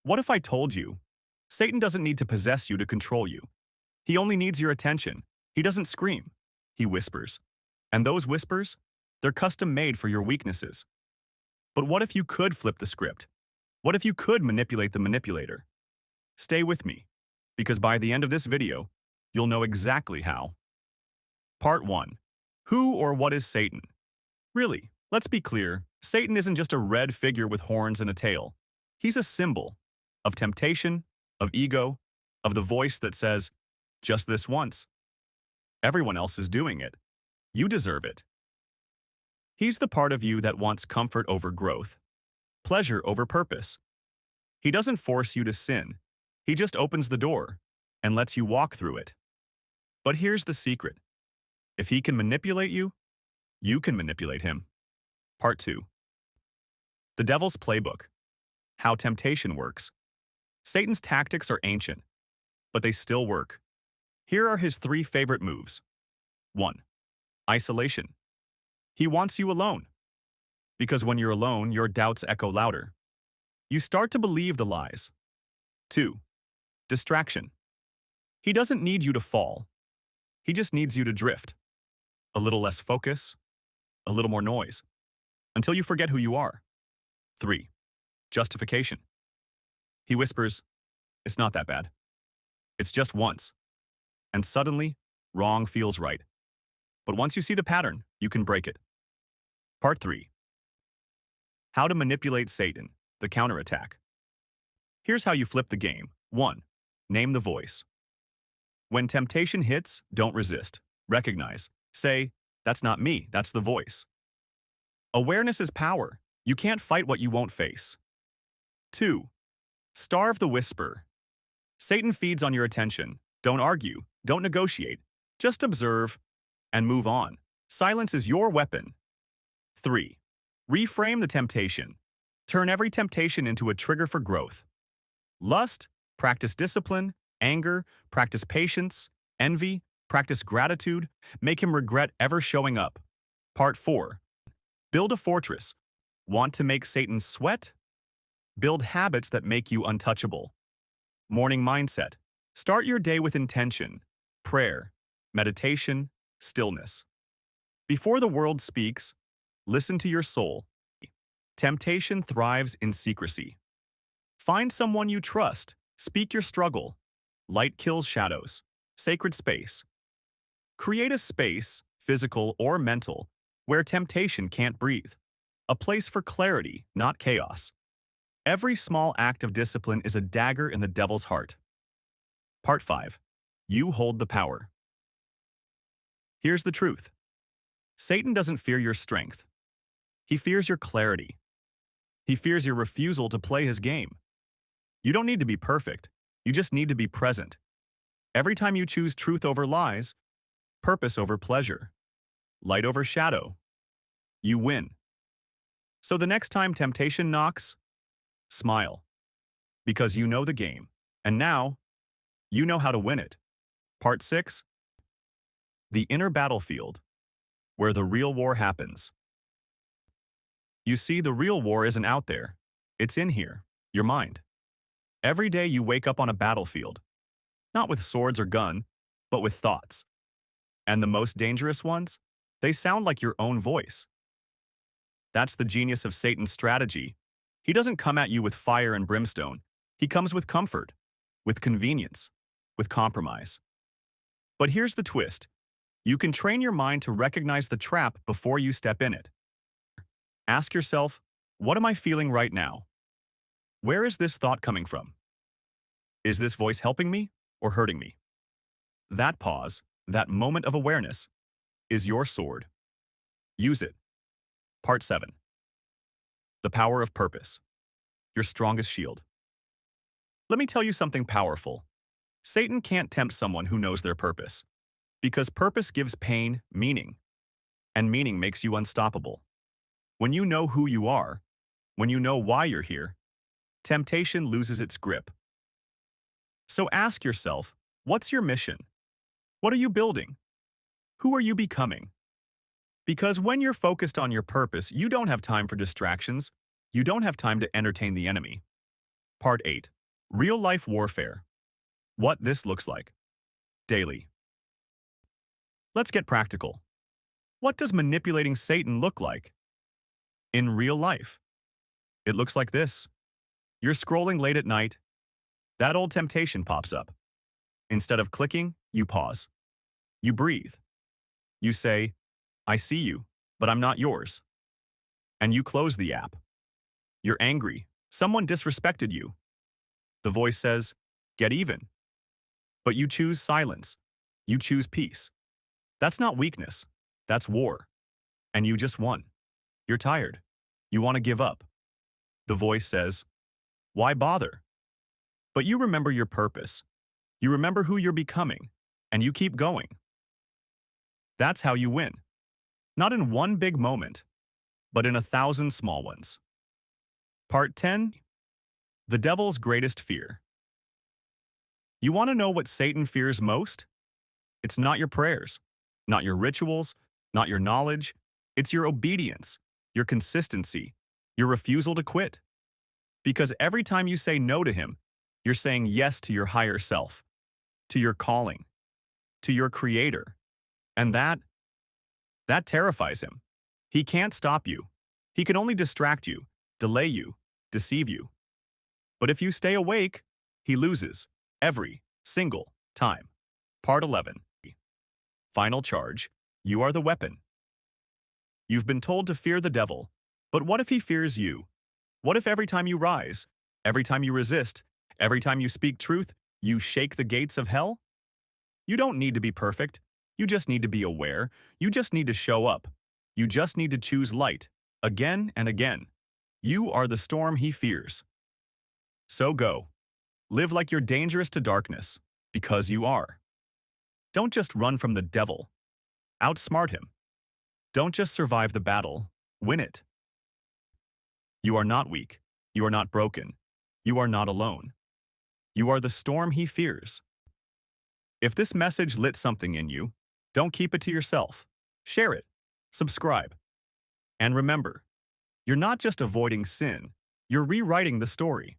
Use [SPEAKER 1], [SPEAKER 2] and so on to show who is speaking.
[SPEAKER 1] What if I told you? Satan doesn't need to possess you to control you. He only needs your attention. He doesn't scream. He whispers. And those whispers? They're custom made for your weaknesses. But what if you could flip the script? What if you could manipulate the manipulator? Stay with me, because by the end of this video, you'll know exactly how. Part 1. Who or what is Satan? Really, let's be clear, Satan isn't just a red figure with horns and a tail. He's a symbol of temptation, of ego, of the voice that says, just this once. Everyone else is doing it. You deserve it. He's the part of you that wants comfort over growth, pleasure over purpose. He doesn't force you to sin. He just opens the door and lets you walk through it. But here's the secret. If he can manipulate you, you can manipulate him. Part 2. The Devil's Playbook. How temptation works. Satan's tactics are ancient, but they still work. Here are his 3 favorite moves. 1. Isolation. He wants you alone. Because when you're alone, your doubts echo louder. You start to believe the lies. 2. Distraction. He doesn't need you to fall. He just needs you to drift. A little less focus, a little more noise, until you forget who you are. 3. Justification. He whispers, it's not that bad. It's just once. And suddenly, wrong feels right. But once you see the pattern, you can break it. Part 3. How to manipulate Satan, the counterattack. Here's how you flip the game. 1. Name the voice. When temptation hits, don't resist. Recognize. Say, that's not me, that's the voice. Awareness is power. You can't fight what you won't face. 2. Starve the whisper. Satan feeds on your attention. Don't argue. Don't negotiate. Just observe and move on. Silence is your weapon. 3. Reframe the temptation. Turn every temptation into a trigger for growth. Lust, practice discipline. Anger, practice patience. Envy, practice gratitude. Make him regret ever showing up. Part 4. Build a fortress. Want to make Satan sweat? Build habits that make you untouchable. Morning mindset. Start your day with intention, prayer, meditation, stillness. Before the world speaks, listen to your soul. Temptation thrives in secrecy. Find someone you trust. Speak your struggle. Light kills shadows. Sacred space. Create a space, physical or mental, where temptation can't breathe. A place for clarity, not chaos. Every small act of discipline is a dagger in the devil's heart. Part 5. You hold the power. Here's the truth. Satan doesn't fear your strength. He fears your clarity. He fears your refusal to play his game. You don't need to be perfect. You just need to be present. Every time you choose truth over lies, purpose over pleasure, light over shadow, you win. So the next time temptation knocks, smile. Because you know the game. And now, you know how to win it. Part 6. The inner battlefield, where the real war happens. You see, the real war isn't out there. It's in here, your mind. Every day you wake up on a battlefield, not with swords or gun, but with thoughts. And the most dangerous ones? They sound like your own voice. That's the genius of Satan's strategy. He doesn't come at you with fire and brimstone. He comes with comfort, with convenience, with compromise. But here's the twist. You can train your mind to recognize the trap before you step in it. Ask yourself, what am I feeling right now? Where is this thought coming from? Is this voice helping me or hurting me? That pause, that moment of awareness, is your sword. Use it. Part 7. The power of purpose, your strongest shield. Let me tell you something powerful. Satan can't tempt someone who knows their purpose, because purpose gives pain meaning, and meaning makes you unstoppable. When you know who you are, when you know why you're here, temptation loses its grip. So ask yourself, what's your mission? What are you building? Who are you becoming? Because when you're focused on your purpose, you don't have time for distractions. You don't have time to entertain the enemy. Part 8. Real-life warfare. What this looks like. Daily. Let's get practical. What does manipulating Satan look like? In real life. It looks like this. You're scrolling late at night. That old temptation pops up. Instead of clicking, you pause. You breathe. You say, I see you, but I'm not yours. And you close the app. You're angry. Someone disrespected you. The voice says, get even. But you choose silence. You choose peace. That's not weakness. That's war. And you just won. You're tired. You want to give up. The voice says, why bother? But you remember your purpose. You remember who you're becoming, and you keep going. That's how you win. Not in one big moment, but in 1,000 small ones. Part 10. The Devil's Greatest Fear. You want to know what Satan fears most? It's not your prayers, not your rituals, not your knowledge. It's your obedience, your consistency, your refusal to quit. Because every time you say no to him, you're saying yes to your higher self, to your calling, to your creator. And that terrifies him. He can't stop you. He can only distract you, delay you, deceive you. But if you stay awake, he loses every single time. Part 11. Final charge. You are the weapon. You've been told to fear the devil, but what if he fears you? What if every time you rise, every time you resist, every time you speak truth, you shake the gates of hell? You don't need to be perfect. You just need to be aware. You just need to show up. You just need to choose light, again and again. You are the storm he fears. So go. Live like you're dangerous to darkness, because you are. Don't just run from the devil. Outsmart him. Don't just survive the battle. Win it. You are not weak. You are not broken. You are not alone. You are the storm he fears. If this message lit something in you, don't keep it to yourself. Share it. Subscribe. And remember, you're not just avoiding sin, you're rewriting the story.